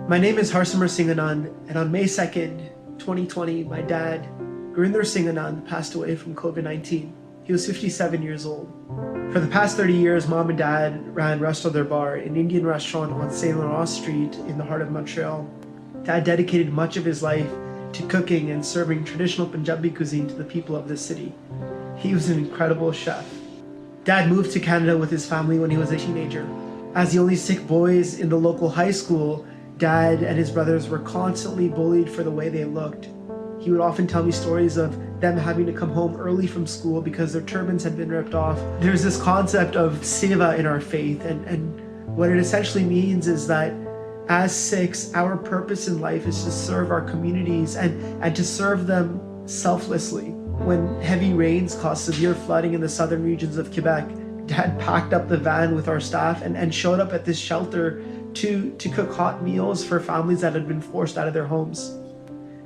My name is Simar Anand, and on May 2nd, 2020, my dad, Gurinder Anand, passed away from COVID-19. He was 57 years old. For the past 30 years, Mom and Dad ran Resto Their Bar, an Indian restaurant on St. Laurent Street in the heart of Montreal. Dad dedicated much of his life to cooking and serving traditional Punjabi cuisine to the people of this city. He was an incredible chef. Dad moved to Canada with his family when he was a teenager. As the only 6 boys in the local high school, Dad and his brothers were constantly bullied for the way they looked. He would often tell me stories of them having to come home early from school because their turbans had been ripped off. There's this concept of seva in our faith, and what it essentially means is that as Sikhs, our purpose in life is to serve our communities and to serve them selflessly. When heavy rains caused severe flooding in the southern regions of Quebec, Dad packed up the van with our staff and showed up at this shelter to cook hot meals for families that had been forced out of their homes.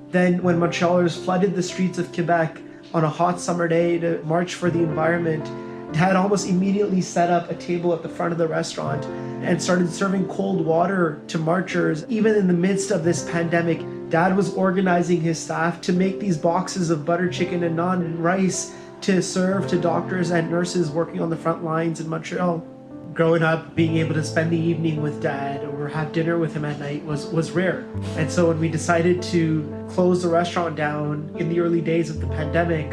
Then when Montrealers flooded the streets of Quebec on a hot summer day to march for the environment, Dad almost immediately set up a table at the front of the restaurant and started serving cold water to marchers. Even in the midst of this pandemic, Dad was organizing his staff to make these boxes of butter chicken and naan and rice to serve to doctors and nurses working on the front lines in Montreal. Growing up, being able to spend the evening with Dad or have dinner with him at night was rare. And so when we decided to close the restaurant down in the early days of the pandemic,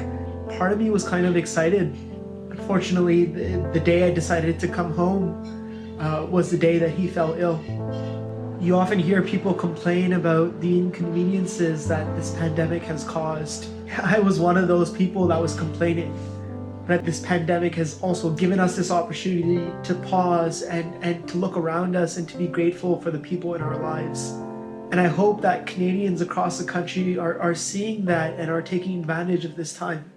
part of me was kind of excited. Unfortunately, the day I decided to come home was the day that he fell ill. You often hear people complain about the inconveniences that this pandemic has caused. I was one of those people that was complaining. But this pandemic has also given us this opportunity to pause and to look around us and to be grateful for the people in our lives. And I hope that Canadians across the country are seeing that and are taking advantage of this time.